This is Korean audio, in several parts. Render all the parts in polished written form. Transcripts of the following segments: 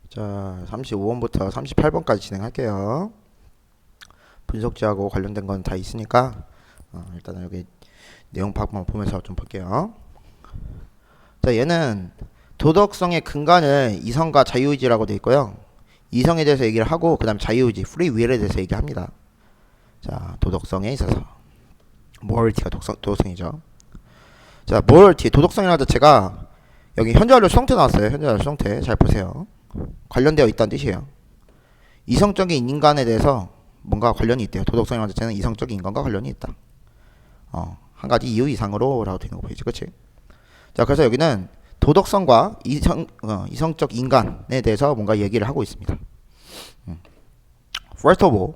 자, 35번부터 38번까지 진행할게요. 분석지하고 관련된 건 다 있으니까 일단은 여기 내용 파악만 보면서 좀 볼게요. 자, 얘는 도덕성의 근간을 이성과 자유의지라고 되어 있고요. 이성에 대해서 얘기를 하고 그 다음 자유의지, free will에 대해서 얘기합니다. 자, 도덕성에 있어서 morality가 도덕성이죠. 자, morality, 도덕성이라는 자체가 여기 현재완료 수동태 나왔어요. 현재완료 수동태 잘 보세요. 관련되어 있다는 뜻이에요. 이성적인 인간에 대해서 뭔가 관련이 있대요. 도덕성이라는 자체는 이성적인 인간과 관련이 있다. 한 가지 이유 이상으로 라고 되는 거 보이지, 그치? 자, 그래서 여기는 도덕성과 이성적 인간에 대해서 뭔가 얘기를 하고 있습니다. First of all,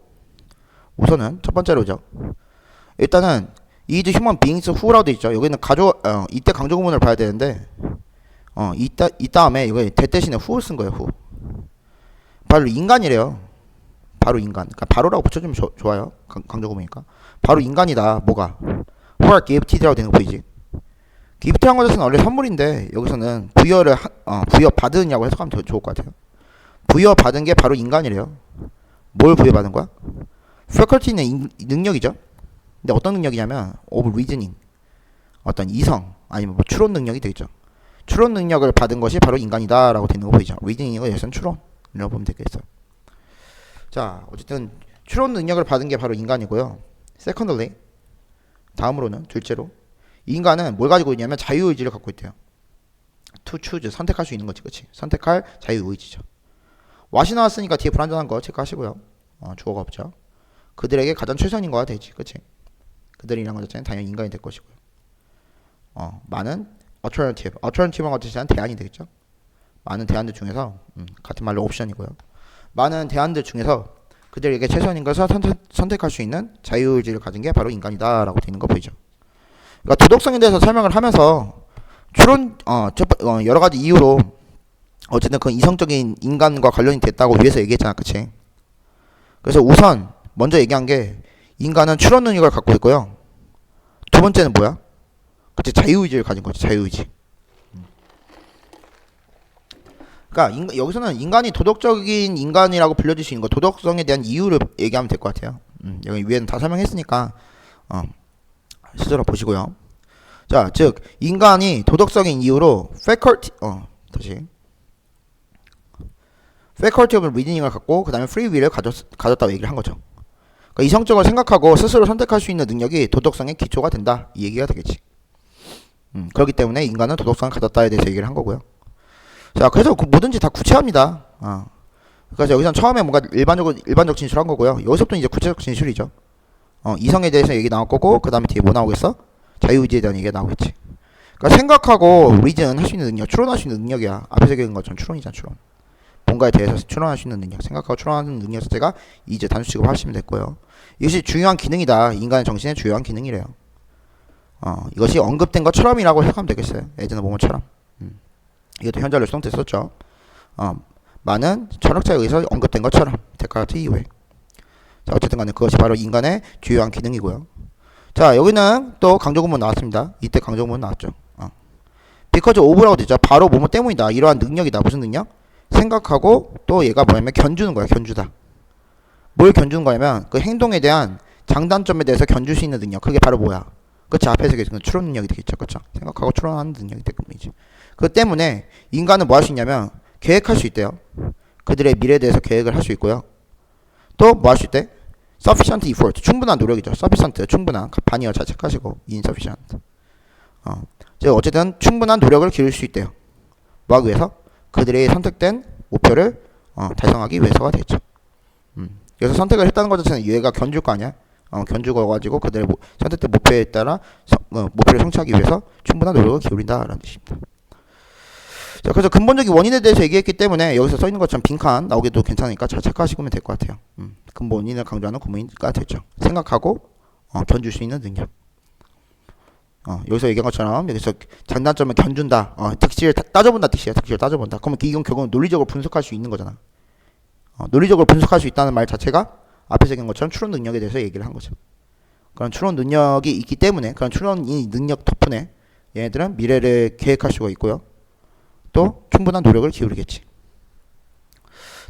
우선은 첫 번째로죠. 일단은 is human beings who라고 돼 있죠. 여기는 이때 강조 구문을 봐야 되는데 이 다음에 이거 대 대신에 who를 쓴 거예요. who. 바로 인간이래요. 바로 인간. 그러니까 바로라고 붙여주면 좋아요. 강조 구문이니까. 바로 인간이다. 뭐가? who are gifted라고 되는 거 보이지? 기프트한 것은 원래 선물인데 여기서는 부여받으냐고 해석하면 더 좋을 것 같아요. 부여받은 게 바로 인간이래요. 뭘 부여받은 거야? faculty는 능력이죠. 근데 어떤 능력이냐면 of reasoning, 어떤 이성 아니면 뭐 추론 능력이 되겠죠. 추론 능력을 받은 것이 바로 인간이다 라고 되는 거 보이죠. reasoning은 여기서는 추론이라고 보면 되겠어요. 자, 어쨌든 추론 능력을 받은 게 바로 인간이고요. secondly, 다음으로는 둘째로 인간은 뭘 가지고 있냐면 자유의지를 갖고 있대요. to choose, 선택할 수 있는 거지, 그치? 선택할 자유의지죠. what이 나왔으니까 뒤에 불완전한 거 체크하시고요. 주어가 없죠. 그들에게 가장 최선인 거야 되지, 그치? 그들이란 것 자체는 당연히 인간이 될 것이고요. 많은 alternative한 것 자체는 대안이 되겠죠. 많은 대안들 중에서 같은 말로 옵션이고요. 많은 대안들 중에서 그들에게 최선인 것을 선택할 수 있는 자유의지를 가진 게 바로 인간이다 라고 되는 거 보이죠. 그러니까 도덕성에 대해서 설명을 하면서 여러 가지 이유로 어쨌든 그 이성적인 인간과 관련이 됐다고 위에서 얘기했잖아, 그치? 그래서 우선 먼저 얘기한 게 인간은 추론 능력을 갖고 있고요. 두 번째는 뭐야? 그치, 자유의지를 가진 거지, 자유의지. 그러니까 여기서는 인간이 도덕적인 인간이라고 불려질 수 있는 거, 도덕성에 대한 이유를 얘기하면 될 것 같아요. 여기 위에는 다 설명했으니까 스스로 보시고요. 자, 즉 인간이 도덕적인 이유로 faculty of reasoning을 갖고 그 다음에 free will을 가졌다고 얘기를 한 거죠. 그러니까 이성적으로 생각하고 스스로 선택할 수 있는 능력이 도덕성의 기초가 된다, 이 얘기가 되겠지. 그렇기 때문에 인간은 도덕성을 가졌다에 대해서 얘기를 한 거고요. 자, 그래서 뭐든지 다 구체합니다. 그러니까 여기서는 처음에 뭔가 일반적 진술한 거고요. 여기서부터 이제 구체적 진술이죠. 이성에 대해서 얘기 나올 거고, 그 다음에 뒤에 뭐 나오겠어? 자유의지에 대한 얘기가 나오겠지. 그러니까 생각하고 reason 할 수 있는 능력, 추론할 수 있는 능력이야. 앞에서 얘기한 것처럼 추론이잖아, 추론. 뭔가에 대해서 추론할 수 있는 능력, 생각하고 추론하는 능력 자체가 이제 단수 취급하시면 됐고요. 이것이 중요한 기능이다. 인간의 정신의 주요한 기능이래요. 이것이 언급된 것처럼이라고 해석하면 되겠어요. 예전에 뭐뭐처럼. 이것도 현재완료 수동태 썼죠. 많은 철학자에 의해서 언급된 것처럼 데카르트 이후에. 자, 어쨌든 간에 그것이 바로 인간의 주요한 기능이고요. 자, 여기는 또 강조구문 나왔습니다. 이때 강조구문 나왔죠. because of라고 되죠. 바로 뭐뭐 때문이다. 이러한 능력이다. 무슨 능력? 생각하고 또 얘가 뭐냐면 견주는 거야. 견주다. 뭘 견주는 거냐면 그 행동에 대한 장단점에 대해서 견줄 수 있는 능력. 그게 바로 뭐야? 그치, 앞에서 얘기했던 추론 능력이 되겠죠. 그쵸? 생각하고 추론하는 능력이 되겠죠. 그 때문에 인간은 뭐 할 수 있냐면 계획할 수 있대요. 그들의 미래에 대해서 계획을 할 수 있고요. 또 뭐 할 수 있대? sufficient effort, 충분한 노력이죠. sufficient, 충분한, 반이어 잘 체크하시고 insufficient. 어쨌든 충분한 노력을 기울일 수 있대요. 뭐 하기 위해서? 그들의 선택된 목표를 달성하기 위해서가 되겠죠. 그래서 선택을 했다는 것 자체는 얘가 견줄 거 아니야? 견주고 가지고 그들의 선택된 목표에 따라 목표를 성취하기 위해서 충분한 노력을 기울인다라는 뜻입니다. 자, 그래서 근본적인 원인에 대해서 얘기했기 때문에 여기서 써 있는 것처럼 빈칸 나오기도 괜찮으니까 잘 체크하시면 될 것 같아요. 근본 원인을 강조하는 구문가 되죠. 생각하고 견줄 수 있는 능력. 여기서 얘기한 것처럼 여기서 장단점을 견준다. 득실을 따져본다 뜻이야. 득실을 따져본다. 그러면 이건 결국은 논리적으로 분석할 수 있는 거잖아. 논리적으로 분석할 수 있다는 말 자체가 앞에서 얘기한 것처럼 추론 능력에 대해서 얘기를 한 거죠. 그런 추론 능력이 있기 때문에 그런 추론 능력 덕분에 얘네들은 미래를 계획할 수가 있고요. 또 충분한 노력을 기울이겠지.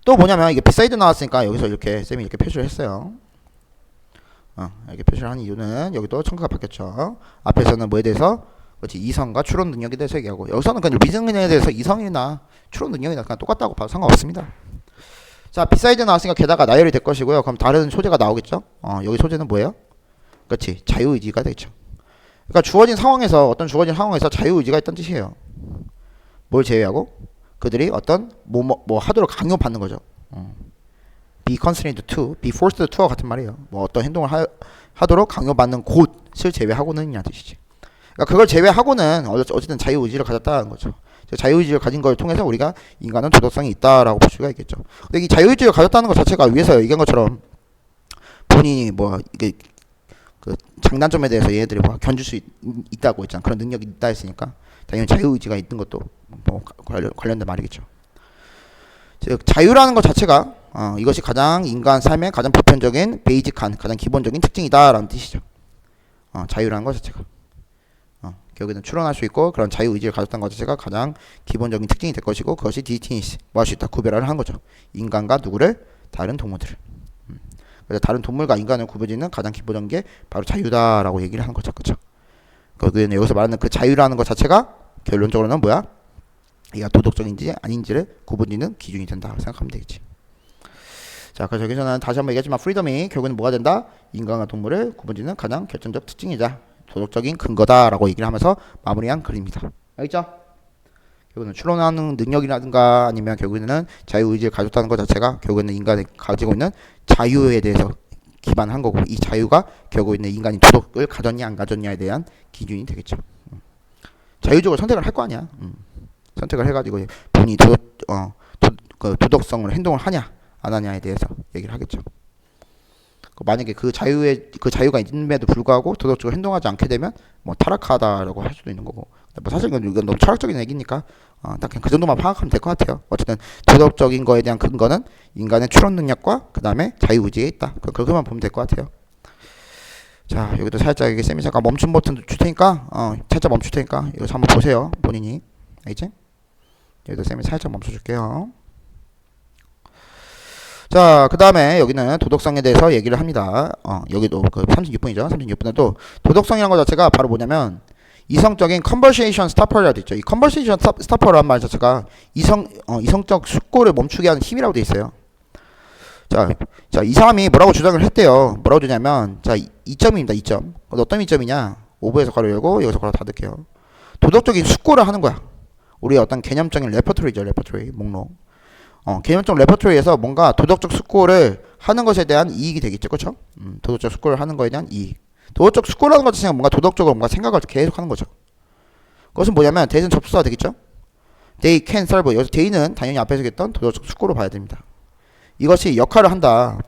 또 뭐냐면 이게 비사이드 나왔으니까 여기서 이렇게 쌤이 이렇게 표시를 했어요. 이렇게 표시를 한 이유는 여기도 청구가 바뀌었죠. 앞에서는 뭐에 대해서 그렇지 이성과 추론 능력에 대해서 얘기하고 여기서는 그냥 미성년에 대해서 이성이나 추론 능력이나 그냥 똑같다고 봐도 상관없습니다. 자, 비사이드 나왔으니까 게다가 나열이 될 것이고요. 그럼 다른 소재가 나오겠죠. 여기 소재는 뭐예요? 그렇지 자유의지가 되겠죠. 그러니까 주어진 상황에서 어떤 주어진 상황에서 자유의지가 있다는 뜻이에요. 뭘 제외하고 그들이 어떤 뭐 하도록 강요받는 거죠. be constrained to, be forced to와 같은 말이에요. 뭐 어떤 행동을 하도록 강요받는 곳을 제외하고는 이란 뜻이지. 그러니까 그걸 제외하고는 어쨌든 자유의지를 가졌다는 거죠. 자유의지를 가진 걸 통해서 우리가 인간은 도덕성이 있다라고 볼 수가 있겠죠. 근데 이 자유의지를 가졌다는 것 자체가 위에서 얘기한 것처럼 본인이 뭐 이게 그 장단점에 대해서 얘네들이 뭐 견줄 수 있다고 했잖아. 그런 능력이 있다 했으니까 당연히 자유의지가 있는 것도 뭐 관련된 말이겠죠. 즉 자유라는 것 자체가 이것이 가장 인간 삶의 가장 보편적인 베이직한 가장 기본적인 특징이다라는 뜻이죠. 자유라는 것 자체가 결국에는 추론할 수 있고 그런 자유의지를 가졌다는 것 자체가 가장 기본적인 특징이 될 것이고 그것이 디스티니시 뭐 할 수 있다 구별을 하는 거죠. 인간과 누구를 다른 동물들을. 그래서 다른 동물과 인간을 구별짓는 가장 기본적인 게 바로 자유다라고 얘기를 하는 거죠. 그렇죠? 결국에는 여기서 말하는 그 자유라는 것 자체가 결론적으로는 뭐야? 이가 도덕적인지 아닌지를 구분짓는 기준이 된다 생각하면 되겠지. 자, 그래서 여기서는 다시 한번 얘기했지만 프리덤이 결국에는 뭐가 된다? 인간과 동물을 구분짓는 가장 결정적 특징이자 도덕적인 근거다라고 얘기를 하면서 마무리한 글입니다. 알겠죠? 결국에는 추론하는 능력이라든가 아니면 결국에는 자유의지를 가졌다는 것 자체가 결국에는 인간이 가지고 있는 자유에 대해서 기반한 거고 이 자유가 결국에는 인간이 도덕을 가졌냐 안 가졌냐에 대한 기준이 되겠죠. 자유적으로 선택을 할 거 아니야. 선택을 해가지고 본인이 도덕성으로 행동을 하냐 안 하냐에 대해서 얘기를 하겠죠. 만약에 그 자유가 있음에도 불구하고 도덕적으로 행동하지 않게 되면 뭐 타락하다라고 할 수도 있는 거고. 뭐 사실 이건 너무 철학적인 얘기니까 딱 그냥 그 정도만 파악하면 될 것 같아요. 어쨌든 도덕적인 거에 대한 근거는 인간의 추론 능력과 그 다음에 자유의지에 있다. 그렇게만 보면 될 것 같아요. 자, 여기도 살짝 이게 쌤이 잠깐 멈춤 버튼 줄 테니까 살짝 멈출 테니까 이거 한번 보세요. 본인이. 알겠지? 여기도 쌤이 살짝 멈춰줄게요. 자, 그 다음에 여기는 도덕성에 대해서 얘기를 합니다. 여기도 그 36분이죠. 36분에도 도덕성이라는 것 자체가 바로 뭐냐면 이성적인 conversation stopper라고 돼 있죠. 이 conversation stopper라는 말 자체가 이성적 숙고를 멈추게 하는 힘이라고 돼 있어요. 자, 이 사람이 뭐라고 주장을 했대요. 뭐라고 주냐면, 자, 2점입니다. 2점. 어떤 2점이냐? 오브에서 괄호 열고 여기서 괄호 닫을게요. 도덕적인 숙고를 하는 거야. 우리의 어떤 개념적인 레퍼토리죠. 레퍼토리 목록. 개념적 레퍼토리에서 뭔가 도덕적 숙고를 하는 것에 대한 이익이 되겠죠. 그렇죠? 도덕적 숙고를 하는 것에 대한 이익. 도덕적 숙고라는 것 자체가 뭔가 도덕적으로 뭔가 생각을 계속 하는 거죠. 그것은 뭐냐면 대신 접수가 되겠죠. They can serve. 여기서 they는 당연히 앞에서 얘기했던 도덕적 숙고로 봐야 됩니다. 이것이 역할을 한다.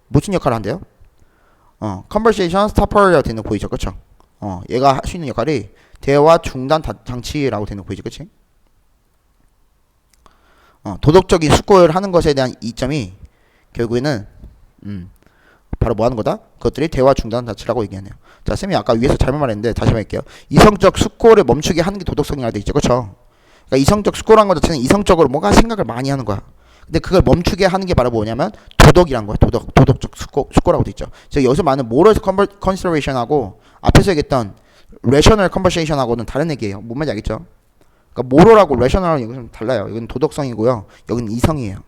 무슨 역할을 한대요? conversation stopper라고 되는 거 보이죠. 그렇죠? 얘가 할 수 있는 역할이 대화 중단 장치라고 되는 거 보이죠. 그렇지? 도덕적인 숙고를 하는 것에 대한 이점이 결국에는 바로 뭐 하는 거다? 그것들이 대화 중단 장치라고 얘기하네요. 자, 쌤이 아까 위에서 잘못 말했는데 다시 한번 할게요. 이성적 숙고를 멈추게 하는 게 도덕성이라고 돼 있죠. 그렇죠? 그러니까 이성적 숙고라는 것 자체는 이성적으로 뭔가 생각을 많이 하는 거야. 근데 그걸 멈추게 하는 게 바로 뭐냐면 도덕이란 거야. 도덕적 숙고라고 돼 있죠. 즉 여기서 말하는 moral consideration하고 앞에서 얘기했던 rational conversation하고는 다른 얘기예요. 뭔 말인지 알겠죠? 그러니까 moral하고 rational하고 여기는 달라요. 여기는 도덕성이고요. 여기는 이성이에요.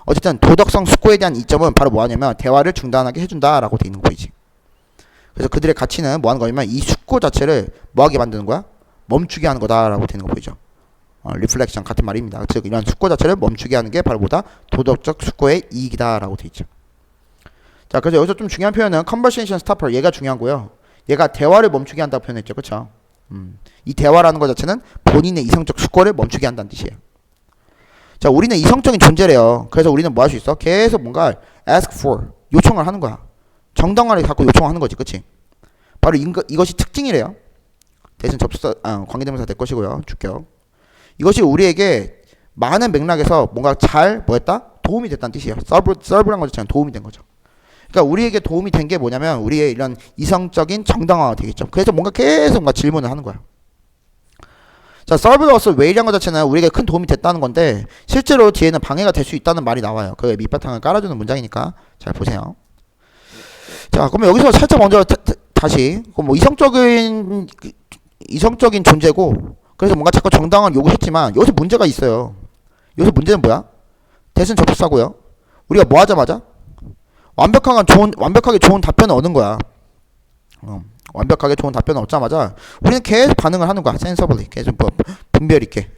어쨌든 도덕성 숙고에 대한 이점은 바로 뭐하냐면 대화를 중단하게 해준다라고 돼 있는 거 보이지. 그래서 그들의 가치는 뭐하는 거냐면 이 숙고 자체를 뭐하게 만드는 거야? 멈추게 하는 거다라고 되는 거 보이죠. 리플렉션 같은 말입니다. 즉 이런 숙고 자체를 멈추게 하는 게 바로 뭐다? 도덕적 숙고의 이익이다라고 돼 있죠. 자, 그래서 여기서 좀 중요한 표현은 conversation stopper. 얘가 중요하고요. 얘가 대화를 멈추게 한다고 표현했죠. 그렇죠? 이 대화라는 것 자체는 본인의 이성적 숙고를 멈추게 한다는 뜻이에요. 자, 우리는 이성적인 존재래요. 그래서 우리는 뭐 할 수 있어? 계속 뭔가 ask for, 요청을 하는 거야. 정당화를 갖고 요청하는 거지. 그치? 바로 이것이 특징이래요. 대신 접수사, 관계대명사 될 것이고요. 주격. 이것이 우리에게 많은 맥락에서 뭔가 잘 뭐했다? 도움이 됐다는 뜻이에요. serve란 것 자체는 도움이 된 거죠. 그러니까 우리에게 도움이 된 게 뭐냐면 우리의 이런 이성적인 정당화가 되겠죠. 그래서 뭔가 계속 뭔가 질문을 하는 거야. 자, served us well이란 것 자체는 우리에게 큰 도움이 됐다는 건데 실제로 뒤에는 방해가 될 수 있다는 말이 나와요. 그 밑바탕을 깔아주는 문장이니까 잘 보세요. 자, 그러면 여기서 살짝 먼저 다시 뭐 이성적인 존재고 그래서 뭔가 자꾸 정당을 요구했지만 여기서 문제가 있어요. 여기서 문제는 뭐야? 대신 접속사고요. 우리가 뭐 하자마자 완벽하게 좋은 답변을 얻는 거야. 완벽하게 좋은 답변을 얻자마자 우리는 계속 반응을 하는 거야. sensibly 계속 뭐 분별 있게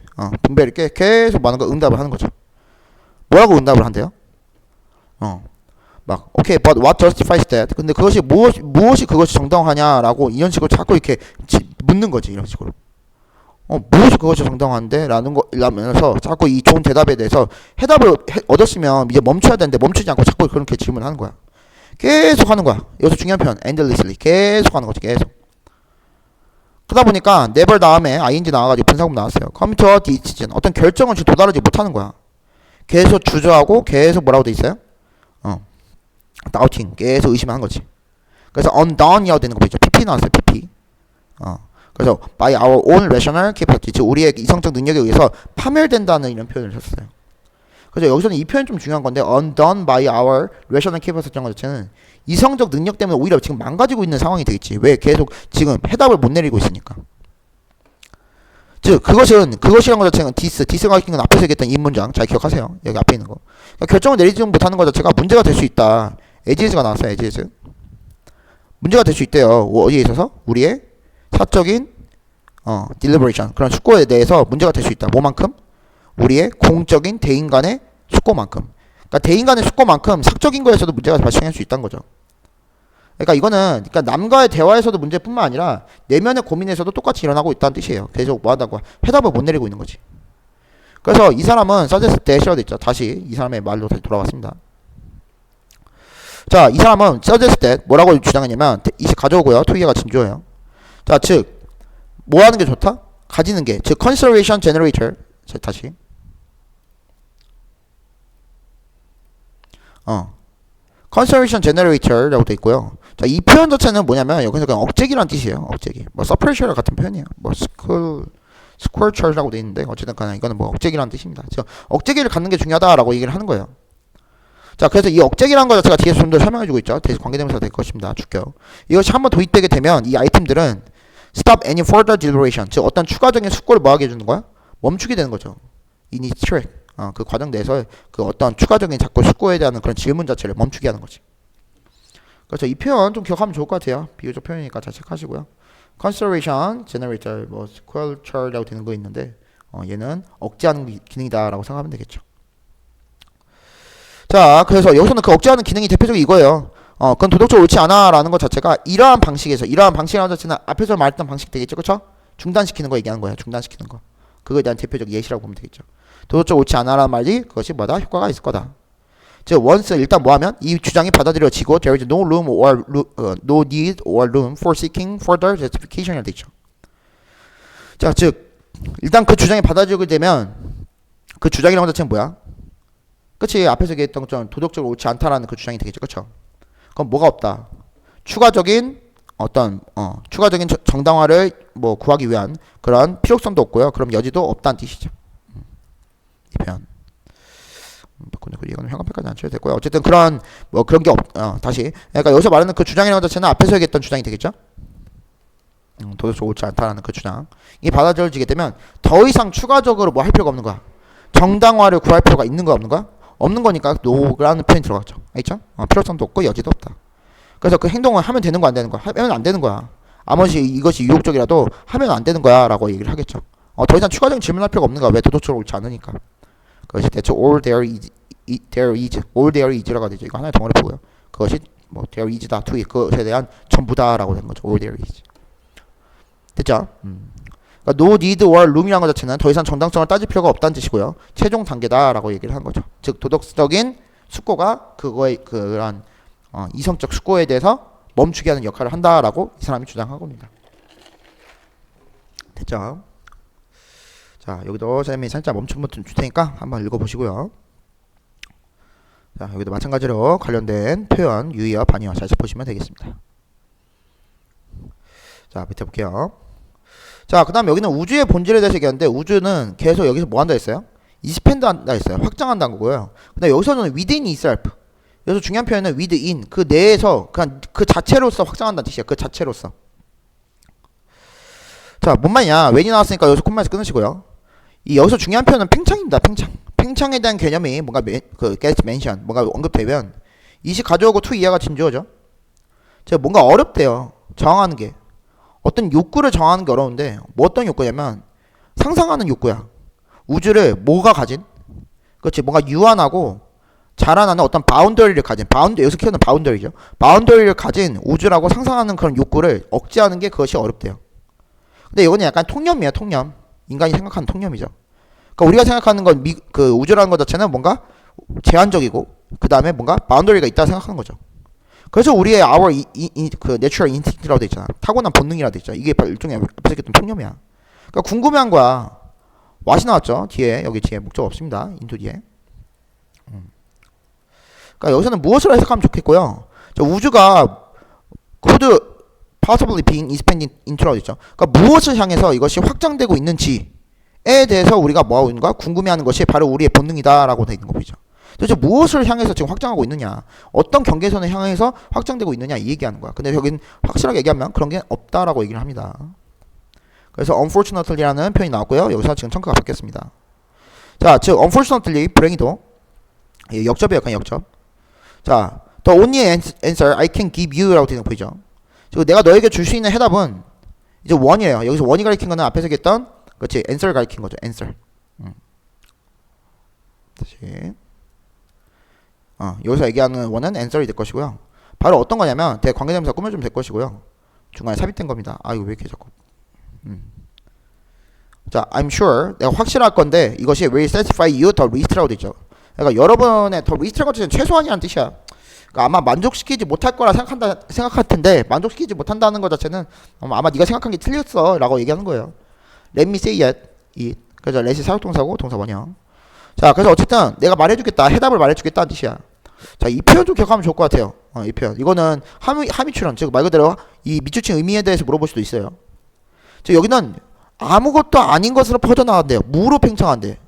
계속 많은 거 응답을 하는 거죠. 뭐라고 응답을 한대요? 막 okay, but what justifies that? 근데 그것이 무엇이 그것이 정당하냐라고 이런 식으로 자꾸 이렇게 묻는 거지. 이런 식으로. 무엇이 그것이 정당한데? 라면서 자꾸 이 좋은 대답에 대해서 해답을 얻었으면 이제 멈춰야 되는데 멈추지 않고 자꾸 그렇게 질문하는 거야. 계속 하는 거야. 여기서 중요한 표현 endlessly 계속 하는 거지. 계속. 그러다 보니까 never 다음에 ing 나와가지고 분사구문 나왔어요. come to a decision. 어떤 결정을 도달하지 못하는 거야. 계속 주저하고 계속 뭐라고 돼 있어요? doubting. 계속 의심하는 거지. 그래서 undone이라고 되는 거 보이죠? pp 나왔어요. pp. 그래서 by our own rational capacity. 즉 우리의 이성적 능력에 의해서 파멸된다는 이런 표현을 썼어요. 그래서 여기서는 이 표현 좀 중요한 건데 undone by our rational capacity 자체는 이성적 능력 때문에 오히려 지금 망가지고 있는 상황이 되겠지. 왜? 계속 지금 해답을 못 내리고 있으니까. 즉 그것이란 것 자체는 디스가 있는 건 앞에서 얘기했던 이 문장 잘 기억하세요. 여기 앞에 있는 거. 그러니까 결정을 내리지 못하는 것 자체가 문제가 될 수 있다. 에지에즈가 나왔어요. 에지에즈. 문제가 될 수 있대요. 어디에 있어서? 우리의 사적인 deliberation 그런 숙고에 대해서 문제가 될 수 있다. 뭐만큼? 우리의 공적인 대인 간의 숙고만큼. 그러니까 대인 간의 숙고만큼 사적인 거에서도 문제가 발생할 수 있다는 거죠. 그러니까 이거는 남과의 대화에서도 문제뿐만 아니라 내면의 고민에서도 똑같이 일어나고 있다는 뜻이에요. 계속 뭐 한다고 해답을 못 내리고 있는 거지. 그래서 이 사람은 suggest that이라고 돼 있죠. 다시 이 사람의 말로 다시 돌아왔습니다. 자, 이 사람은 suggest that 뭐라고 주장했냐면 이식 가져오고요. 토기가 진주어예요. 자, 즉 뭐 하는 게 좋다? 가지는 게. 즉 consideration generator. 자, 다시. consideration generator라고 돼 있고요. 자, 이 표현 자체는 뭐냐면 여기서 그냥 억제기란 뜻이에요. 억제기. 뭐 suppressor 같은 표현이에요. 뭐 sculpture라고 돼 있는데 어쨌든 그냥 이거는 뭐 억제기란 뜻입니다. 즉 억제기를 갖는 게 중요하다라고 얘기를 하는 거예요. 자, 그래서 이 억제기라는 거 자체가 뒤에서 좀 더 설명해주고 있죠. 대신 관계대명사가 될 것입니다. 주격. 이것이 한번 도입되게 되면 이 아이템들은 stop any further deliberation. 즉 어떤 추가적인 숙고를 뭐하게 해주는 거야? 멈추게 되는 거죠. initiate. 그 과정 내에서 그 어떤 추가적인 자꾸 숙고에 대한 그런 질문 자체를 멈추게 하는 거지. 그래서 이 표현 좀 기억하면 좋을 것 같아요. 비교적 표현이니까 잘 체크하시고요. consideration generator 뭐 sculpture라고 되는 거 있는데 얘는 억제하는 기능이다라고 생각하면 되겠죠. 자, 그래서 여기서는 그 억제하는 기능이 대표적으로 이거예요. 그건 도덕적으로 옳지 않아라는 것 자체가 이러한 방식이라는 자체는 앞에서 말했던 방식 되겠죠, 그렇죠? 중단시키는 거 얘기하는 거예요. 중단시키는 거. 그거에 대한 대표적 예시라고 보면 되겠죠. 도덕적으로 옳지 않아라는 말이 그것이 뭐다? 효과가 있을 거다. 즉 once 일단 뭐하면 이 주장이 받아들여지고 there is no room or no need or room for seeking further justification이 되죠. 자, 즉 일단 그 주장이 받아들여지게 되면 그 주장이라는 것 자체는 뭐야? 그치? 앞에서 얘기했던 것처럼 도덕적으로 옳지 않다라는 그 주장이 되겠죠, 그렇죠? 그럼 뭐가 없다? 추가적인 추가적인 정당화를 뭐 구하기 위한 그런 필요성도 없고요. 그럼 여지도 없다는 뜻이죠. 이 표현. 이거는 형광펜까지 안 쳐도 되고요. 어쨌든 그런 게 다시. 그러니까 여기서 말하는 그 주장이라는 것 자체는 앞에서 얘기했던 주장이 되겠죠. 도덕적으로 옳지 않다라는 그 주장. 이 받아들여지게 되면 더 이상 추가적으로 뭐 할 필요가 없는 거야. 정당화를 구할 필요가 있는 거야, 없는 거야? 없는 거니까 no라는 표현이 들어갔죠. 알겠죠? 필요성도 없고 여지도 없다. 그래서 그 행동을 하면 되는 거 안 되는 거야? 하면 안 되는 거야. 아무리 이것이 유혹적이라도 하면 안 되는 거야 라고 얘기를 하겠죠. 더 이상 추가적인 질문할 필요가 없는 거야. 왜 도덕적으로 옳지 않으니까. 그것이 대체 all there is라고 되죠. 이거 하나의 덩어리 보고요. 그것이 뭐 there is다, to 그것에 대한 전부다라고 되는 거죠. all there is. 됐죠? 그러니까 no need or room이라는 것 자체는 더 이상 정당성을 따질 필요가 없다는 뜻이고요. 최종 단계다라고 얘기를 한 거죠. 즉 도덕적인 숙고가 그거의 그런 이성적 숙고에 대해서 멈추게 하는 역할을 한다라고 이 사람이 주장한 겁니다. 됐죠? 자, 여기도 쌤이 살짝 멈춤 버튼 줄 테니까 한번 읽어보시고요. 자, 여기도 마찬가지로 관련된 표현, 유의어, 반의어 잘 보시면 되겠습니다. 자, 밑에 볼게요. 자, 그 다음에 여기는 우주의 본질에 대해서 얘기하는데, 우주는 계속 여기서 뭐 한다 했어요? expand 한다 했어요. 확장한다는 거고요. 근데 여기서는 within itself. 여기서 중요한 표현은 within. 그 내에서, 그냥 그 자체로서 확장한다는 뜻이야. 그 자체로서. 자, 뭔 말이냐. when이 나왔으니까 여기서 콤마에서 끊으시고요. 이 여기서 중요한 표현은 팽창입니다. 팽창. 팽창에 대한 개념이 뭔가 gets mentioned, 뭔가 언급되면 이식 가져오고 to 이하가 진주어죠. 제가 뭔가 어렵대요. 정하는 게. 어떤 욕구를 정하는 게 어려운데 뭐 어떤 욕구냐면 상상하는 욕구야. 우주를 뭐가 가진? 그렇지. 뭔가 유한하고 자라나는 어떤 바운더리를 가진 여기서 키우는 바운더리죠. 바운더리를 가진 우주라고 상상하는 그런 욕구를 억제하는 게 그것이 어렵대요. 근데 이거는 약간 통념이야. 통념. 인간이 생각하는 통념이죠. 그러니까 우리가 생각하는 건 그 우주라는 것 자체는 뭔가 제한적이고 그 다음에 뭔가 바운더리가 있다 생각하는 거죠. 그래서 우리의 그 natural instinct라고 돼 있잖아. 타고난 본능이라고 돼 있잖아. 이게 일종의 앞에서 얘기했던 통념이야. 그러니까 궁금해한 거야. what이 나왔죠. 뒤에 여기 뒤에 목적 없습니다. into 뒤에. 그러니까 여기서는 무엇을 해석하면 좋겠고요. 우주가 could possibly being expanded into라고 돼 있죠. 그러니까 무엇을 향해서 이것이 확장되고 있는지에 대해서 우리가 뭐 하고 있는가 궁금해하는 것이 바로 우리의 본능이다라고 돼 있는 거 보이죠. 도대체 무엇을 향해서 지금 확장하고 있느냐, 어떤 경계선을 향해서 확장되고 있느냐 이 얘기하는 거야. 근데 여긴 확실하게 얘기하면 그런 게 없다라고 얘기를 합니다. 그래서 unfortunately라는 표현이 나왔고요. 여기서 지금 청크가 바뀌었습니다. 자, 즉 unfortunately 불행히도 역접이에요. 약간 역접. 자, the only answer I can give you라고 되는 거 보이죠. 즉 내가 너에게 줄 수 있는 해답은 이제 원이에요. 여기서 원이 가리킨 거는 앞에서 얘기했던 그렇지 answer 가리킨 거죠. answer. 다시. 여기서 얘기하는 원은 answer이 될 것이고요. 바로 어떤 거냐면 관계대명사 꾸며주면 될 것이고요. 중간에 삽입된 겁니다. 이거 왜 이렇게 자꾸. 자, I'm sure 내가 확실할 건데 이것이 will satisfy you the least라고 되죠. 그러니까 여러분의 the least라고 뜻은 최소한이라는 뜻이야. 그러니까 아마 만족시키지 못할 거라 생각할 텐데 만족시키지 못한다는 것 자체는 아마 네가 생각한 게 틀렸어라고 얘기하는 거예요. Let me say it. 그래서 let이 사역동사고 동사 원형. 자, 그래서 어쨌든 내가 말해주겠다, 해답을 말해주겠다는 뜻이야. 자, 이 표현 좀 기억하면 좋을 것 같아요. 이 표현. 이거는 함의출현, 즉 말 그대로 이 밑줄친 의미에 대해서 물어볼 수도 있어요. 즉 여기는 아무것도 아닌 것으로 퍼져나간대요. 무로 팽창한대.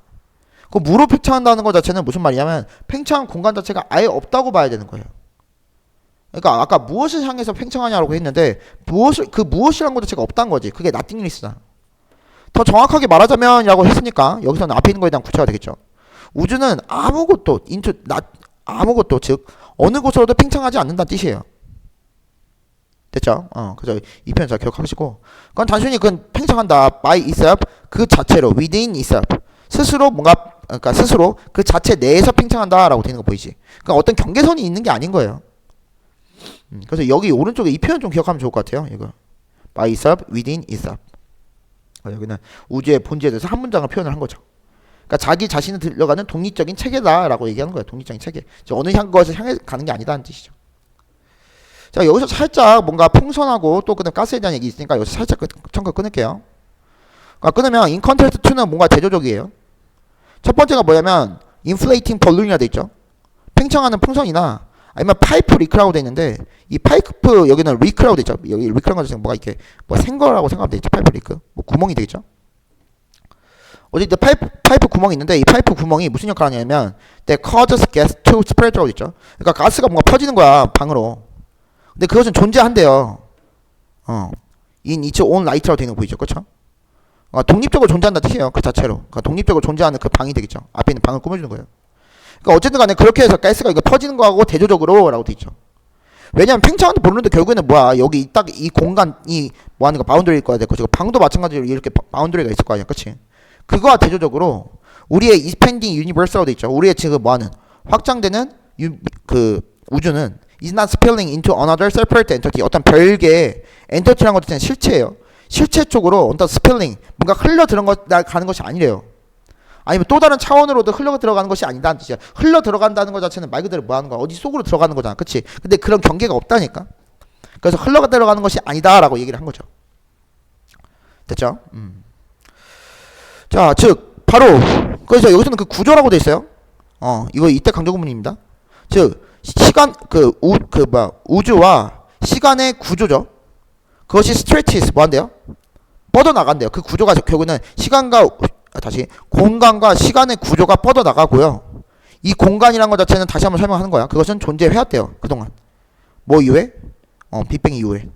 그 무로 팽창한다는 것 자체는 무슨 말이냐면 팽창한 공간 자체가 아예 없다고 봐야 되는 거예요. 그러니까 아까 무엇을 향해서 팽창하냐고 했는데 무엇이라는 것 자체가 없다는 거지. 그게 nothingness다. 더 정확하게 말하자면 라고 했으니까 여기서는 앞에 있는 거에 대한 구체가 되겠죠. 우주는 아무것도 아무것도 즉 어느 곳으로도 팽창하지 않는다는 뜻이에요. 됐죠? 그래서 이 표현 잘 기억하시고 그건 단순히 그건 팽창한다 by itself 그 자체로 within itself 스스로 뭔가 그러니까 스스로 그 자체 내에서 팽창한다라고 되는 거 보이지? 그러니까 어떤 경계선이 있는 게 아닌 거예요. 그래서 여기 오른쪽에 이 표현 좀 기억하면 좋을 것 같아요. 이거 by itself, within itself. 여기는 우주의 본질에 대해서 한 문장을 표현을 한 거죠. 그러니까 자기 자신을 들려가는 독립적인 체계다라고 얘기하는 거예요. 독립적인 체계. 어느 것을 향해 가는 게 아니다는 뜻이죠. 자, 여기서 살짝 뭔가 풍선하고 또 그다음 가스에 대한 얘기 있으니까 여기서 살짝 청구 끊을게요. 그러니까 끊으면 in contrast to는 뭔가 대조적이에요. 첫 번째가 뭐냐면 inflating balloon이라 돼 있죠. 팽창하는 풍선이나 아니면 파이프 리크라고 돼 있는데 이 파이프 여기는 리크라고 돼 있죠. 여기 리크라는 것은 뭐가 이렇게 뭐 생거라고 생각하면 되겠죠. 파이프 리크. 뭐 구멍이 되겠죠. 어쨌든 파이프 구멍이 있는데 이 파이프 구멍이 무슨 역할을 하냐면 that causes gas to spread라고 있죠. 그러니까 가스가 뭔가 퍼지는 거야 방으로. 근데 그것은 존재한대요. in its own right라고 되는 거 보이죠, 그렇죠? 독립적으로 존재한다는 뜻이에요. 그 자체로. 그러니까 독립적으로 존재하는 그 방이 되겠죠. 앞에 있는 방을 꾸며주는 거예요. 그러니까 어쨌든 간에 그렇게 해서 가스가 이거 퍼지는 거하고 대조적으로라고 돼 있죠. 왜냐면 팽창하는 볼륨도 결국에는 뭐야? 여기 딱 이 공간이 뭐 하는 거 바운더리일 거야 되고 지금 방도 마찬가지로 이렇게 바운더리가 있을 거 아니야, 그렇지? 그거와 대조적으로 우리의 expanding universe라고 돼 있죠. 우리의 지금 뭐 하는 확장되는 그 우주는 is not spilling into another separate entity. 어떤 별개의 엔터티라는 것도 실체예요. 실체 쪽으로 어떤 spilling 뭔가 흘러 들어가는 것이 아니래요. 아니면 또 다른 차원으로도 흘러 들어가는 것이 아니다는 뜻이야. 흘러 들어간다는 것 자체는 말 그대로 뭐 하는 거야? 어디 속으로 들어가는 거잖아. 그치? 근데 그런 경계가 없다니까. 그래서 흘러 들어가는 것이 아니다라고 얘기를 한 거죠. 됐죠? 자, 즉 바로 그래서 여기서는 그 구조라고 돼 있어요. 이거 이때 강조 구문입니다. 즉 시간 우주와 시간의 구조죠. 그것이 stretches 뭐 한대요? 뻗어나간대요. 그 구조가 결국은 다시 공간과 시간의 구조가 뻗어나가고요. 이 공간이란 것 자체는 다시 한번 설명하는 거야. 그것은 존재해왔대요. 그동안. 뭐 이후에? 빅뱅 이후에.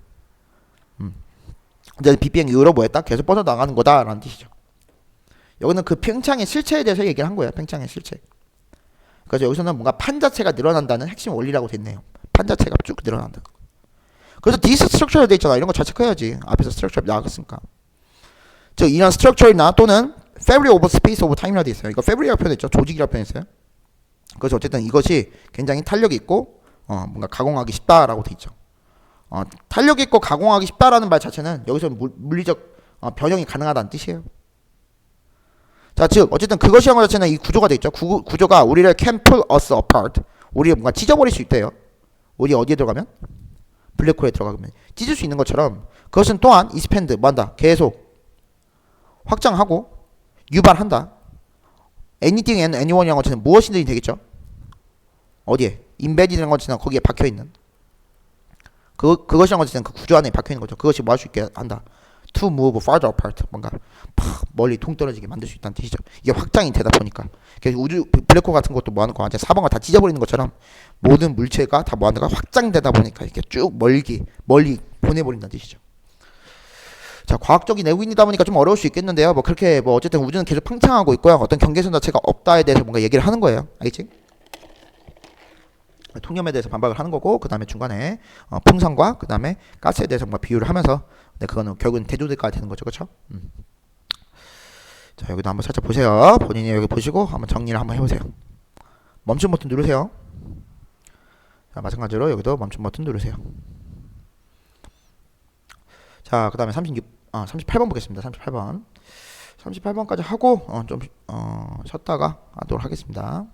이제 빅뱅 이후로 뭐 했다? 계속 뻗어나가는 거다라는 뜻이죠. 여기는 그 팽창의 실체에 대해서 얘기를 한 거예요. 팽창의 실체. 그래서 여기서는 뭔가 판 자체가 늘어난다는 핵심 원리라고 됐네요. 판 자체가 쭉 늘어난다. 그래서 디스트럭처로 돼 있잖아. 이런 거 잘 체크해야지. 앞에서 스트럭처 나왔으니까. 즉 이런 스트럭처나 또는 fabric of space of time이라고 돼 있어요. 이거 fabric이라고 표현했죠. 조직이라고 표현했어요. 그래서 어쨌든 이것이 굉장히 탄력 있고 뭔가 가공하기 쉽다라고 돼 있죠. 탄력 있고 가공하기 쉽다라는 말 자체는 여기서 물리적 변형이 가능하다는 뜻이에요. 자, 즉 어쨌든 그것이란 것 자체는 이 구조가 돼 있죠. 구조가 우리를 can pull us apart. 우리를 뭔가 찢어버릴 수 있대요. 우리 어디에 들어가면? 블랙홀에 들어가면 찢을 수 있는 것처럼 그것은 또한 expand 뭐한다? 계속 확장하고 유발한다. anything and anyone이라는 것처럼 무엇이든지 되겠죠. 어디에? embedded이라는 것처럼 거기에 박혀있는 그것이란 것은 그 구조 안에 박혀있는 거죠. 그것이 뭐 할 수 있게 한다. to move farther apart. 뭔가 멀리 동떨어지게 만들 수 있다는 뜻이죠. 이게 확장이 되다 보니까. 그래서 우주 블랙홀 같은 것도 뭐 하는 거 완전 사방을 다 찢어버리는 것처럼 모든 물체가 다 뭐 하는 거 확장되다 보니까 이렇게 쭉 멀리 보내버린다는 뜻이죠. 자, 과학적인 내부인이다 보니까 좀 어려울 수 있겠는데요. 뭐 그렇게 뭐 어쨌든 우주는 계속 팽창하고 있고요. 어떤 경계선 자체가 없다에 대해서 뭔가 얘기를 하는 거예요. 알겠지? 통념에 대해서 반박을 하는 거고, 그 다음에 중간에 풍선과 그 다음에 가스에 대해서 뭔가 비유를 하면서, 네, 그거는 결국은 대조대가 되는 거죠, 그렇죠? 자, 여기도 한번 살짝 보세요. 본인이 여기 보시고 한번 정리를 한번 해보세요. 멈춤 버튼 누르세요. 자, 마찬가지로 여기도 멈춤 버튼 누르세요. 자, 그 다음에 38번 보겠습니다. 38번까지 하고 좀 쉬었다가 하도록 하겠습니다.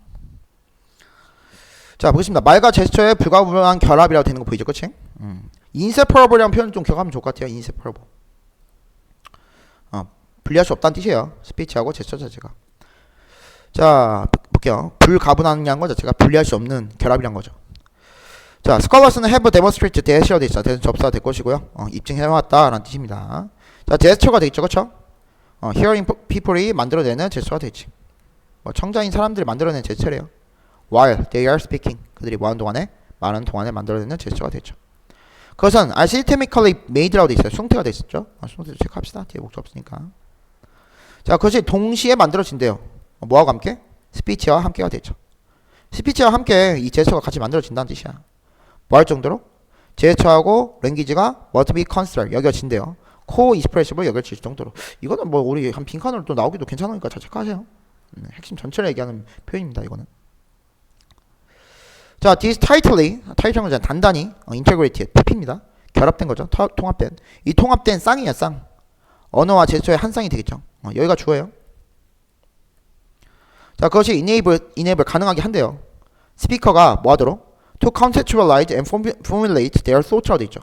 자, 보겠습니다. 말과 제스처의 불가분한 결합이라고 되는 거 보이죠, 그치? inseparable이라는 표현 좀 기억하면 좋을 것 같아요. inseparable. 분리할 수 없다는 뜻이에요. 스피치하고 제스처 자체가. 자, 볼게요. 불가분한이라는 것 자체가 분리할 수 없는 결합이란 거죠. 자, scholars는 have demonstrated 대시어 돼 있어. 대신 접사가 될 것이고요. 입증해왔다라는 뜻입니다. 자, 제스처가 돼 있죠, 그쵸? hearing people이 만들어내는 제스처가 돼 있지. 뭐 청자인 사람들이 만들어낸 제스처래요. while they are speaking. 그들이 뭐하는 동안에? 말하는 동안에 만들어내는 제스처가 되죠. 그것은 are systemically made라고 돼 있어요. 숭태가 돼 있었죠. 숭태 체크합시다. 뒤에 목적 없으니까. 자, 그것이 동시에 만들어진대요. 뭐하고 함께? 스피치와 함께가 되죠. 스피치와 함께 이 제스처가 같이 만들어진다는 뜻이야. 뭐 할 정도로? 제스처하고 랭귀지가 must be considered 여겨진대요. co-expressible 여겨질 정도로. 이거는 뭐 우리 한 빈칸으로 또 나오기도 괜찮으니까 잘 체크하세요. 핵심 전체를 얘기하는 표현입니다. 이거는. 자, this tightly라는 건 단단히 integrated, PP입니다. 결합된 거죠. 통합된. 이 통합된 쌍이에요, 쌍. 언어와 제스처의 한 쌍이 되겠죠. 여기가 주어예요. 자, 그것이 enable 가능하게 한대요. 스피커가 뭐 하도록? to conceptualize and formulate their thoughts라고 돼 있죠.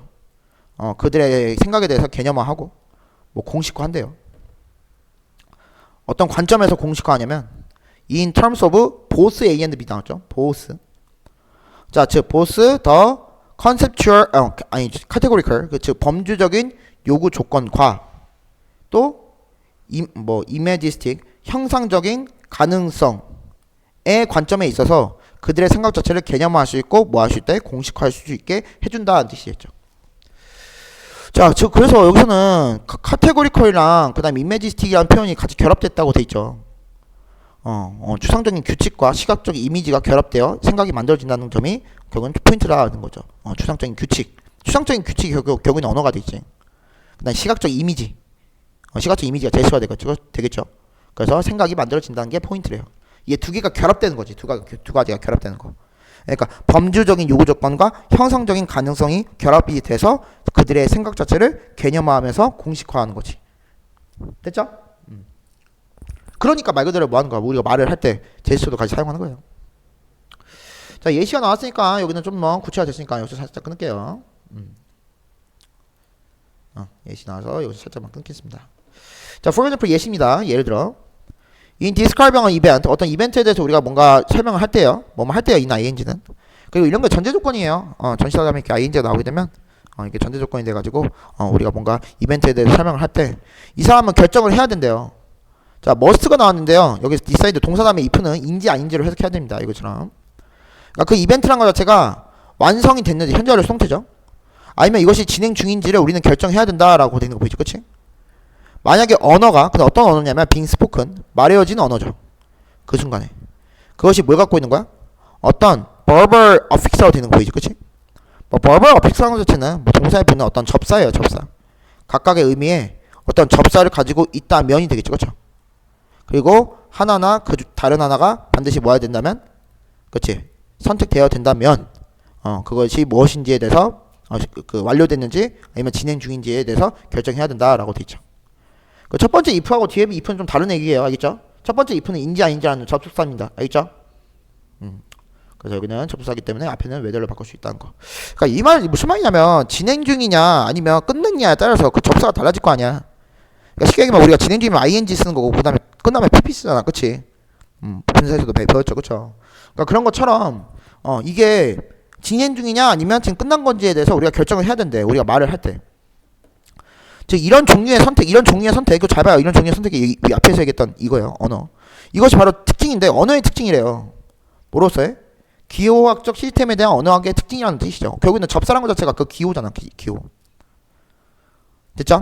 그들의 생각에 대해서 개념화하고 뭐 공식화한대요. 어떤 관점에서 공식화하냐면 in terms of both A and B 나왔죠. both. 자, 즉 both the conceptual categorical 즉 범주적인 요구 조건과 또 imagistic 형상적인 가능성의 관점에 있어서 그들의 생각 자체를 개념화할 수 있고 뭐 할 수 있다? 공식화할 수 있게 해준다는 뜻이겠죠. 자, 즉 그래서 여기서는 카테고리컬이랑 그 다음에 이미지스틱이라는 표현이 같이 결합됐다고 돼 있죠. 추상적인 규칙과 시각적인 이미지가 결합되어 생각이 만들어진다는 점이 결국은 포인트라는 거죠. 추상적인 규칙이 결국은 언어가 되겠지. 그 다음에 시각적 이미지, 시각적 이미지가 제시가 되겠죠. 그래서 생각이 만들어진다는 게 포인트래요. 이게 두 개가 결합되는 거지. 두 가지가 결합되는 거. 그러니까 범주적인 요구 조건과 형상적인 가능성이 결합이 돼서 그들의 생각 자체를 개념화하면서 공식화하는 거지. 됐죠? 그러니까 말 그대로 뭐 하는 거야? 우리가 말을 할 때 제스처도 같이 사용하는 거예요. 자, 예시가 나왔으니까 여기는 좀 뭐 구체화됐으니까 여기서 살짝 끊을게요. 예시 나와서 여기서 살짝만 끊겠습니다. 자, for example 예시입니다. 예를 들어 in describing an event 어떤 이벤트에 대해서 우리가 뭔가 설명을 할 때요. 뭐뭐 할 때요. 이 ing는. 그리고 이런 거 전제 조건이에요. 전시사담에 이렇게 ing가 나오게 되면 이게 전제 조건이 돼가지고 우리가 뭔가 이벤트에 대해서 설명을 할 때 이 사람은 결정을 해야 된대요. 자, must가 나왔는데요. 여기 decide 동사 다음에 if는 인지 아닌지로 해석해야 됩니다. 이것처럼. 그러니까 그 이벤트란 것 자체가 완성이 됐는지 현재 완료 상태죠. 아니면 이것이 진행 중인지를 우리는 결정해야 된다라고 되는 거 보이죠, 그치? 만약에 언어가 근데 어떤 언어냐면 being spoken 말해어진 언어죠. 그 순간에 그것이 뭘 갖고 있는 거야? 어떤 verbal affix라고 되는 거 보이죠, 그치? 뭐 verbal affix라는 것 자체는 뭐 동사에 붙는 어떤 접사예요, 접사. 각각의 의미에 어떤 접사를 가지고 있다 면이 되겠죠, 그쵸? 그리고 하나나 그 다른 하나가 반드시 뭐 해야 된다면, 그치? 선택되어야 된다면, 그것이 무엇인지에 대해서 그 완료됐는지 아니면 진행 중인지에 대해서 결정해야 된다라고 돼 있죠. 그 첫 번째 if하고 뒤에 if는 좀 다른 얘기예요, 알겠죠? 첫 번째 if는 인지 아닌지라는 접속사입니다, 알겠죠? 그래서 여기는 접속사기 때문에 앞에는 whether로 바꿀 수 있다는 거. 그러니까 이 말 무슨 말이냐면 진행 중이냐 아니면 끝냈냐에 따라서 그 접사가 달라질 거 아니야. 그러니까 쉽게 얘기하면 우리가 진행 중이면 ing 쓰는 거고 그다음에 끝나면 pp 쓰잖아, 그치? 부분사에서도 배웠죠, 그쵸? 그러니까 그런 것처럼 이게 진행 중이냐 아니면 지금 끝난 건지에 대해서 우리가 결정을 해야 된대. 우리가 말을 할 때. 즉 이런 종류의 선택, 이거 잘 봐요. 이런 종류의 선택이 이 앞에서 얘기했던 이거예요, 언어. 이것이 바로 특징인데 언어의 특징이래요. 뭐로서의? 기호학적 시스템에 대한 언어학의 특징이라는 뜻이죠. 결국에는 접사라는 것 자체가 그 기호잖아, 기호. 됐죠?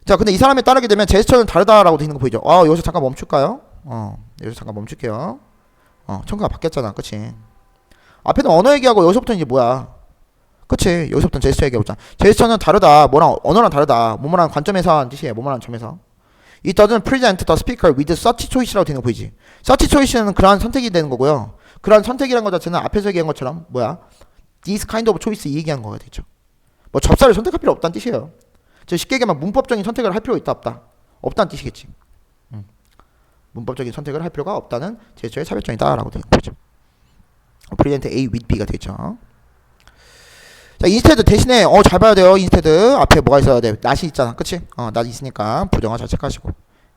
자, 근데 이 사람에 따르게 되면 제스처는 다르다라고 되어 있는 거 보이죠? 여기서 잠깐 멈출까요? 여기서 잠깐 멈출게요. 청구가 바뀌었잖아, 그치? 앞에는 언어 얘기하고 여기서부터는 이제 뭐야? 그치? 여기서부터는 제스처 얘기하고 있잖아. 제스처는 다르다, 언어랑 다르다. 뭐뭐라는 관점에서 하는 뜻이에요, 뭐뭐라는 점에서. It doesn't present the speaker with such choice라고 되는 거 보이지? such choice는 그러한 선택이 되는 거고요. 그러한 선택이라는 것 자체는 앞에서 얘기한 것처럼 뭐야? This kind of choice 이 얘기한 거가 되죠. 뭐 접사를 선택할 필요 없다는 뜻이에요. 즉 쉽게 얘기하면 문법적인 선택을 할 필요 있다 없다? 없다는 뜻이겠지. 문법적인 선택을 할 필요가 없다는 제스처의 차별점이다 라고 되는 거죠. present A with B가 되죠. 자, 인스테드 대신에 잘 봐야 돼요. 인스테드 앞에 뭐가 있어야 돼? not이 있잖아, 그치? not이 있으니까 부정어 잘 체크하시고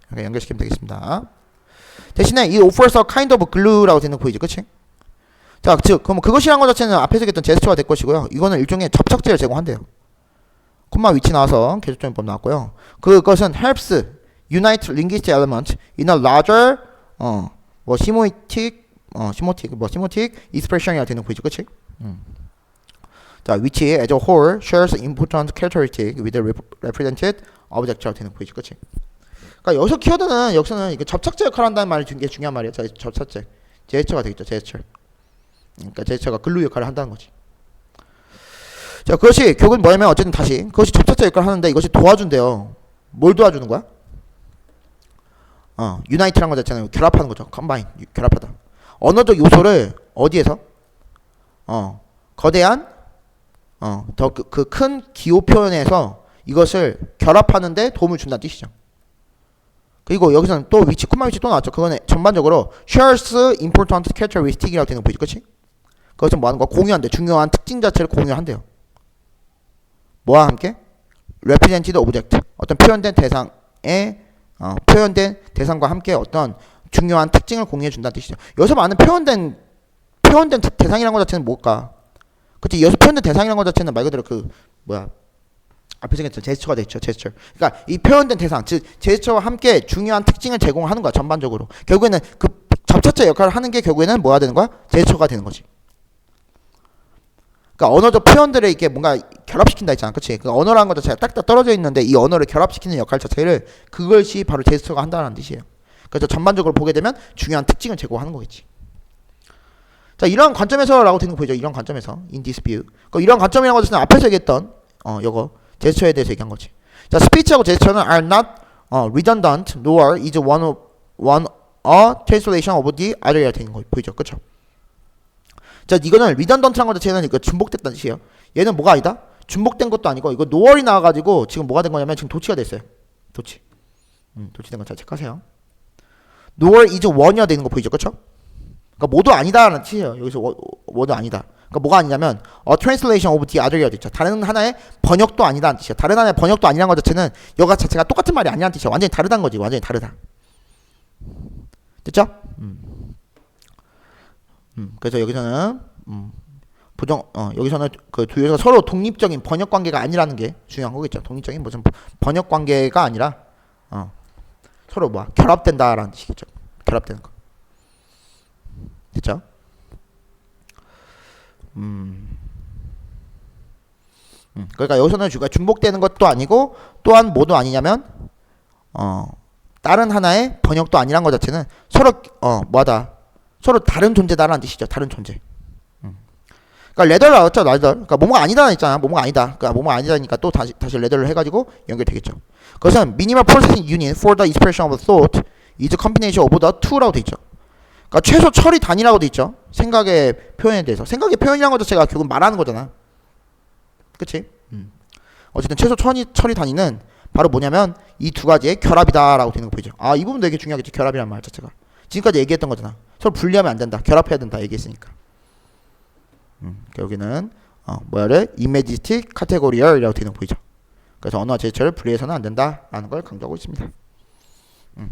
이렇게 연결시키면 되겠습니다. 대신에 이 offers a kind of glue라고 되는 거 보이죠, 그치? 자, 즉 그럼 그것이란 것 자체는 앞에서 얘기했던 제스처가 될 것이고요. 이거는 일종의 접착제를 제공한대요. 콤마 위치 나와서 계속적인법 나왔고요. 그것은 helps unite linguistic element in a larger semantic expression이라고 되는 거 보이죠, 그치? 자, which as a whole shares important characteristic with the represented object라고 되는 거 보이죠, 그치? 그러니까 여기서 키워드는 여기서는 이게 접착제 역할을 한다는 말이 게 중요한 말이에요. 자, 접착제, 제스처가 되겠죠, 제스처. 그러니까 제스처가 글루 역할을 한다는 거지. 자, 그것이 결국은 뭐냐면 어쨌든 다시 그것이 접착제 역할을 하는데 이것이 도와준대요. 뭘 도와주는 거야? 유나이트라는 거 자체는 결합하는 거죠. 컴바인, 결합하다. 언어적 요소를 어디에서? 거대한 더 그 큰 기호 표현에서 이것을 결합하는데 도움을 준다는 뜻이죠. 그리고 여기서는 또 위치, 콤마 위치 또 나왔죠. 그거는 전반적으로 shares important characteristic이라고 되는 거 보이죠, 그치? 그것은 뭐 하는 거? 공유한대. 중요한 특징 자체를 공유한대요. 뭐와 함께? represented object. 어떤 표현된 대상의 표현된 대상과 함께 어떤 중요한 특징을 공유해 준다는 뜻이죠. 여기서 말하는 표현된 대상이라는 것 자체는 뭘까? 그치? 여기서 표현된 대상이라는 것 자체는 말 그대로 앞에서 얘기했던 제스처가 됐죠, 제스처. 그러니까 이 표현된 대상, 즉 제스처와 함께 중요한 특징을 제공하는 거야, 전반적으로. 결국에는 그 접착제 역할을 하는 게 결국에는 뭐가 되는 거야? 제스처가 되는 거지. 그러니까 언어적 표현들을 이렇게 뭔가 결합시킨다 했잖아, 그치? 그 언어라는 것 자체가 딱딱 떨어져 있는데 이 언어를 결합시키는 역할 자체를 그것이 바로 제스처가 한다는 뜻이에요. 그래서 전반적으로 보게 되면 중요한 특징을 제공하는 거겠지. 자, 이런 관점에서라고 되는 거 보이죠? 이런 관점에서 in this view. 그러니까 이런 관점이라는 것은 앞에서 얘기했던 요거 제스처에 대해서 얘기한 거지. 자, 스피치하고 제스처는 are not redundant nor is one a translation of the other가 되는 거 보이죠, 그렇죠? 자, 이거는 redundant라는 것 자체는 이거 중복됐다는 뜻이에요. 얘는 뭐가 아니다? 중복된 것도 아니고 이거 noer이 나와가지고 지금 뭐가 된 거냐면 지금 도치가 됐어요. 도치. 도치된 거 잘 체크하세요. nor is one이야 되는 거 보이죠, 그렇죠? 그러니까 모두 아니다라는 뜻이에요. 여기서 모두 아니다. 그러니까 뭐가 아니냐면 a translation of the other이라고 있죠. 다른 하나의 번역도 아니다는 뜻이에요. 다른 하나의 번역도 아니라는 것 자체는 여가 자체가 똑같은 말이 아니라는 뜻이에요. 완전히 다르다는 거지. 완전히 다르다. 됐죠? 그래서 여기서는 여기서는 그 두 요소가 서로 독립적인 번역 관계가 아니라는 게 중요한 거겠죠. 독립적인 무슨 번역 관계가 아니라 서로 결합된다라는 뜻이겠죠. 결합되는 거. 됐죠? 그러니까 여기서는 중복되는 것도 아니고 또한 뭐도 아니냐면 다른 하나의 번역도 아니란 것 자체는 서로 서로 다른 존재다라는 뜻이죠. 다른 존재. 그러니까 레더를 나왔죠. 레더. 그러니까 뭐뭐가 아니다는 있잖아. 뭐뭐가 아니다. 그러니까 뭐뭐가 아니다니까 또 다시 레더를 해가지고 연결되겠죠. 그것은 minimal processing unit for the expression of thought is a combination of the two라고 돼 있죠. 그러니까 최소 처리 단위라고 돼 있죠. 생각의 표현에 대해서. 생각의 표현이라는 것 자체가 결국 말하는 거잖아. 그치? 어쨌든 최소 처리 단위는 바로 뭐냐면 이 두 가지의 결합이다라고 되는 거 보이죠. 이 부분 되게 중요하겠지. 결합이라는 말 자체가. 지금까지 얘기했던 거잖아. 서로 분리하면 안 된다. 결합해야 된다. 얘기했으니까. 여기는 이미지스틱 카테고리얼이라고 되는 거 보이죠. 그래서 언어와 제스처를 분리해서는 안 된다라는 걸 강조하고 있습니다.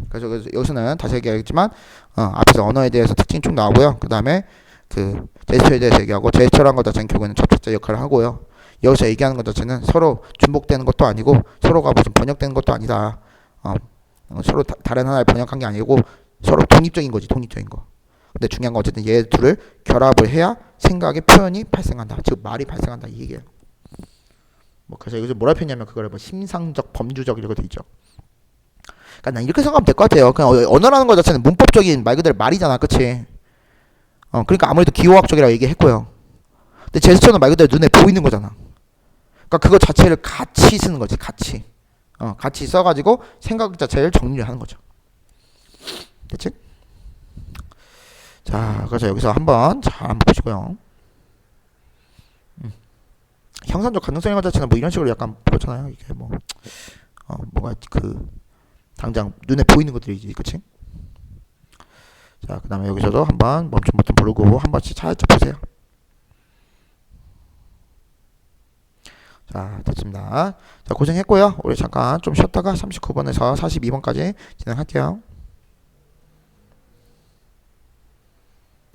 그래서 여기서는 다시 얘기하겠지만 앞에서 언어에 대해서 특징이 쭉 나오고요. 그 다음에 그 제스처에 대해서 얘기하고 제스처라는 것 자체는 결국에는 접촉자 역할을 하고요. 여기서 얘기하는 것 자체는 서로 중복되는 것도 아니고 서로가 무슨 번역되는 것도 아니다. 서로 다른 하나를 번역한 게 아니고 서로 독립적인 거지. 독립적인 거. 근데 중요한 건 어쨌든 얘 둘을 결합을 해야 생각의 표현이 발생한다. 즉 말이 발생한다 이 얘기예요. 그래서 여기서 뭐라 표현하냐면 그걸 심상적, 범주적 이렇게 돼 있죠. 그러니까 난 이렇게 생각하면 될 것 같아요. 그냥 언어라는 것 자체는 문법적인 말 그대로 말이잖아, 그렇지? 그러니까 아무래도 기호학적이라고 얘기했고요. 근데 제스처는 말 그대로 눈에 보이는 거잖아. 그러니까 그거 자체를 같이 쓰는 거지, 같이. 같이 써가지고 생각 자체를 정리를 하는 거죠. 됐지? 자, 그래서 여기서 한번 보시고요. 형상적 가능성의 것 자체는 이런 식으로 약간 보잖아요. 이게 뭐가 당장 눈에 보이는 것들이지, 그치? 자, 그 다음에 여기서도 한번 멈춤 버튼 누르고 한 번씩 살짝 보세요. 자, 됐습니다. 자, 고생했고요. 우리 잠깐 좀 쉬었다가 39번에서 42번까지 진행할게요.